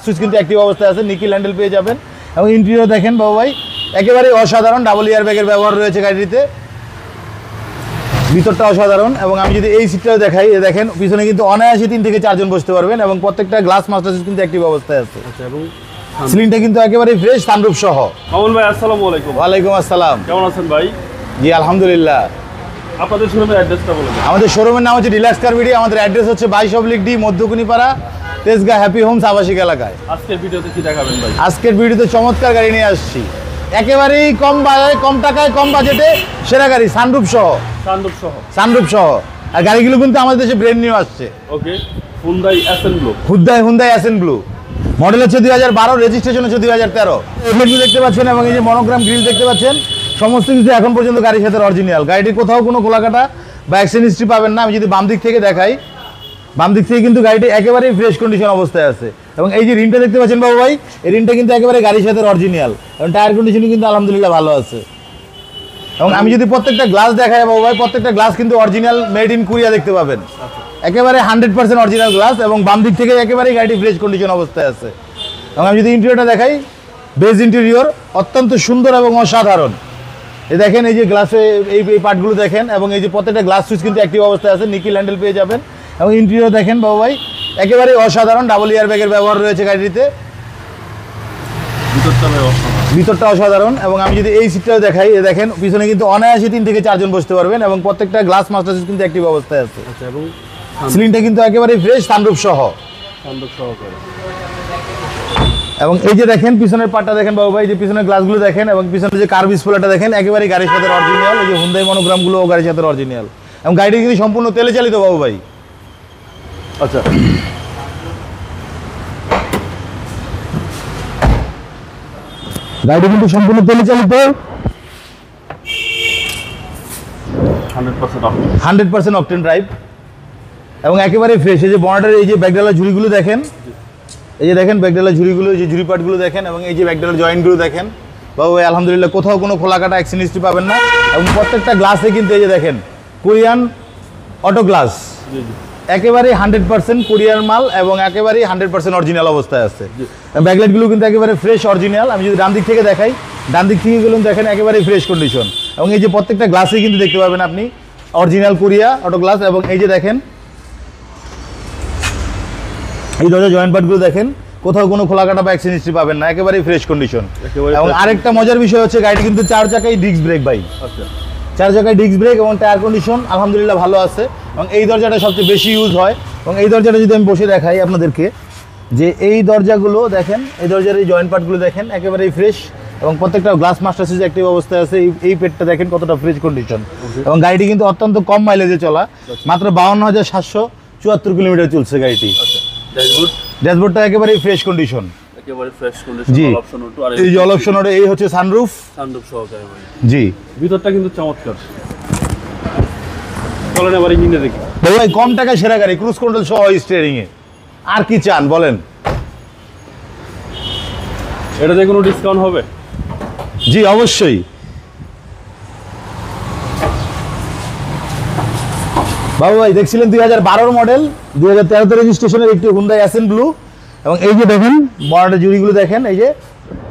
Switch কিন্তু active অবস্থায় আছে, নিকেল হ্যান্ডেল পেয়ে যাবেন এবং ইন্টেরিয়র দেখেন বাবু ভাই একেবারে অসাধারণ, ডাবল ইয়ার ব্যাগের ব্যবহার রয়েছে গাড়িটিতে, ভিতরটা অসাধারণ। এবং আমি যদি এই সিটটাও দেখাই, দেখেন পিছনে কিন্তু অনায়াসে 3 থেকে 4 জন বসতে পারবেন এবং প্রত্যেকটা গ্লাস মাস্টার সুইচ কিন্তু অ্যাক্টিভ অবস্থায় আছে। আচ্ছা, এবং সিলিংটা কিন্তু একেবারে ফ্রেশ, সানরুফ সহ। মামুন ভাই আসসালামু আলাইকুম। ওয়ালাইকুম আসসালাম, কেমন আছেন ভাই? জি আলহামদুলিল্লাহ। আপনাদের শোরুমের অ্যাড্রেসটা বলুন। আমাদের শোরুমের নাম হচ্ছে ডিলাক্স কার ভিডি। আমাদের অ্যাড্রেস হচ্ছে 22/D Madhyakunipara, Tejgaon happy Holmes আবাসিক এলাকায়। আজকের ভিডিওতে কি দেখাবেন ভাই? আজকের ভিডিওতে চমৎকার গাড়ি নিয়ে আসছি, একেবারেই কম টাকায় কম বাজেটে সেরা গাড়ি, সানরুফ সহ। সানরুফ সহ আর গাড়িগুলো কিন্তু আমাদের দেশে ব্র্যান্ড নিউ আসছে। Okay, Hyundai Accent blue. Hyundai Accent blue, model হচ্ছে 2012, রেজিস্ট্রেশন হচ্ছে 2013। এগুলো দেখতে পাচ্ছেন এবং এই যে মনোগ্রাম গ্রিল দেখতে পাচ্ছেন, সমস্ত কিছু এখন পর্যন্ত গাড়ির সাথে অরিজিনাল। গাড়িটির কোথাও কোনো খোলাকাটা বা অ্যাক্সিডেন্ট হিস্ট্রি পাবেন না। আমি যদি বাম দিক থেকে দেখাই, বাম দিক থেকে কিন্তু গাড়িটি একেবারেই ফ্রেশ কন্ডিশন অবস্থায় আছে। এবং এই যে রিনটা দেখতে পাচ্ছেন বাবু ভাই, এই রিনটা কিন্তু একেবারে গাড়ির সাথে অরিজিনাল এবং টায়ার কন্ডিশন কিন্তু আলহামদুলিল্লাহ ভালো আছে। এবং আমি যদি প্রত্যেকটা গ্লাস দেখাই বাবু ভাই, প্রত্যেকটা গ্লাস কিন্তু অরিজিনাল, মেড ইন কোরিয়া দেখতে পাবেন, একেবারে 100% অরিজিনাল গ্লাস। এবং বাম দিক থেকে একেবারেই গাড়িটি ফ্রেশ কন্ডিশন অবস্থায় আছে। এবং আমি যদি ইন্টেরিয়রটা দেখাই, বেজ ইন্টেরিয়র অত্যন্ত সুন্দর এবং অসাধারণ। এই দেখেন এই যে গ্লাসে এই পার্টগুলো দেখেন এবং এই যে প্রত্যেকটা গ্লাস সুইচ কিন্তু অ্যাক্টিভ অবস্থায় আছে, নিকেল হ্যান্ডেল পেয়ে যাবেন। এবং ইন্টেরিয়র দেখেন বাবু ভাই একেবারেই অসাধারণ, ডাবল ইয়ার ব্যাগের ব্যবহার রয়েছে গাড়িটিতে, ভিতরটা অসাধারণ। এবং আমি যদি এই সিটটাও দেখাই, দেখেন পিছনে কিন্তু অনায়াসে 3 থেকে 4 জন বসতে পারবেন এবং প্রত্যেকটা গ্লাস মাস্টার সুইচ কিন্তু অ্যাক্টিভ অবস্থায় আছে। আচ্ছা, এবং সিলিংটা কিন্তু একেবারে ফ্রেশ, সানরুফ সহ। এবং এই যে দেখেন পিছনের পার্টটা দেখেন বাবু ভাই, যে পিছনের গ্লাসগুলো দেখেন এবং পিছনের যে কার্ভ স্পয়লারটা দেখেন, একেবারে গাড়ির সাথে অরিজিনাল। এই যে হুন্ডাই মনোগ্রামগুলো গাড়ির সাথে অরিজিনাল এবং গাড়িটি কিন্তু সম্পূর্ণ তেলে চালিত বাবু ভাই। আচ্ছা, গাড়িটি কিন্তু সম্পূর্ণ তেলে চালিত, 100% অকটেন ড্রাইভ এবং একেবারে ফ্রেশ। এই যে বর্ডারের এই যে ব্যাকডালার ঝুড়িগুলো দেখেন, এই যে দেখেন ব্যাকডালার ঝুড়িগুলো, এই যে ঝুড়ি পার্টগুলো দেখেন এবং এই যে ব্যাকডালার জয়েন্টগুলো দেখেন বাবু ভাই, আলহামদুলিল্লাহ কোথাও কোনো খোলাকাটা অ্যাক্সিডেন্ট হিস্ট্রি পাবেন না। এবং প্রত্যেকটা গ্লাসে কিন্তু এই যে দেখেন কোরিয়ান অটো গ্লাস, একেবারে 100% কোরিয়ার মাল এবং একেবারে 100% অরিজিনাল অবস্থায় আছে। ব্যাকলাইটগুলো কিন্তু একেবারে ফ্রেশ অরিজিনাল। আমি যদি ডান দিক থেকে দেখাই, ডান দিক থেকে গেলেন দেখেন একেবারে ফ্রেশ কন্ডিশন। এবং এই যে প্রত্যেকটা গ্লাসে কিন্তু দেখতে পাবেন আপনি অরিজিনাল কোরিয়া অটো গ্লাস। এবং এই যে দেখেন এই দরজা জয়েন্ট পার্টগুলো দেখেন, কোথাও কোনো খোলাকাটা বা অ্যাক্সিডেন্ট হিস্ট্রি পাবেন না, একেবারে ফ্রেশ কন্ডিশন। এবং আরেকটা মজার বিষয় হচ্ছে গাড়িটি কিন্তু 4 চাকায় ডিস্ক ব্রেক ভাই। আচ্ছা, 4 চাকায় ডিস্ক ব্রেক এবং টায়ার কন্ডিশন আলহামদুলিল্লাহ ভালো আছে। এবং এই দরজাটা সবচেয়ে বেশি ইউজ হয়। এবং এই দরজাটা যদি আমি বসে দেখাই আপনাদেরকে, যে এই দরজাগুলো দেখেন, এই দরজার এই জয়েন্ট পার্টগুলো দেখেন একেবারেই ফ্রেশ এবং প্রত্যেকটা গ্লাস মাস্টার সুইচ অ্যাক্টিভ অবস্থায় আছে। এই পেটটা দেখেন কতটা ফ্রেশ কন্ডিশন। এবং গাড়িটি কিন্তু অত্যন্ত কম মাইলেজে চলা, মাত্র 52,774 কিলোমিটার চলছে গাড়িটি। ড্যাশবোর্ডটা একেবারেই ফ্রেশ কন্ডিশন, জি। এই যে অল অপশন, এই হচ্ছে সানরুফ সহকারে ভাই, জি। ভিতরটা কিন্তু চমৎকার। চলেন এবার ইঞ্জিনে দেখি ভাই, কম টাকায় সেরা গাড়ি, ক্রুজ কন্ট্রোল সহ স্টিয়ারিং এ, আর কি চান বলেন? এটাতে কোনো ডিসকাউন্ট হবে? জি অবশ্যই। বাবু ভাই দেখছিলেন 2012 মডেল, 2013 রেজিস্ট্রেশনের একটি হুন্ডাই অ্যাসেন্ট ব্লু। এবং এই যে দেখেন বর্ডারের জুড়িগুলো দেখেন, এই যে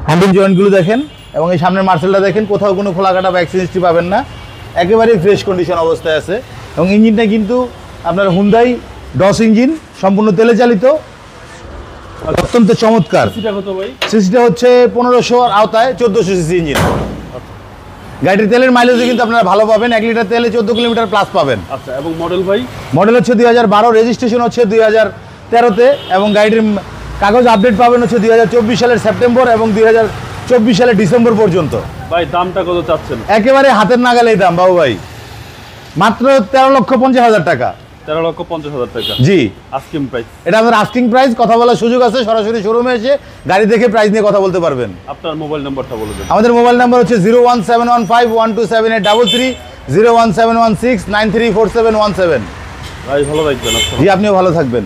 হ্যান্ডেল জয়েন্টগুলো দেখেন এবং এই সামনের মার্সেলটা দেখেন, কোথাও কোনো খোলাকাটা বা অ্যাক্সিডেন্ট হিস্ট্রি পাবেন না, একেবারেই ফ্রেশ কন্ডিশন অবস্থায় আছে। এবং ইঞ্জিনটা কিন্তু আপনার হুন্ডাই ডস ইঞ্জিন, সম্পূর্ণ তেলে চালিত, অত্যন্ত চমৎকার। সিসিটা হচ্ছে 1500 আওতায় 1400 সিসি ইঞ্জিন। গাড়ির তেলের মাইলেজও কিন্তু আপনারা ভালো পাবেন, 1 লিটার তেলে 14 কিলোমিটার প্লাস পাবেন। আচ্ছা, এবং মডেল ভাই? মডেল হচ্ছে 2012, রেজিস্ট্রেশন হচ্ছে 2013-তে এবং গাড়িটির কাগজ আপডেট পাবেন হচ্ছে 2024 সালের সেপ্টেম্বর এবং 2024 সালের ডিসেম্বর পর্যন্ত। ভাই দামটা কত চাচ্ছেন? একেবারে হাতের নাগালে এই দাম বাবু ভাই, মাত্র 13,50,000 টাকা। 13,50,000 টাকা, জি আস্কিং প্রাইস। এটা আমাদের আস্কিং প্রাইস, কথা বলার সুযোগ আছে, সরাসরি শোরুমে এসে গাড়ি দেখে প্রাইস নিয়ে কথা বলতে পারবেন। আপনার মোবাইল নাম্বারটা বলে দেন। আমাদের মোবাইল নাম্বার হচ্ছে 01715127833, 01716934717। ভাই ভালো থাকবেন। জি আপনিও ভালো থাকবেন।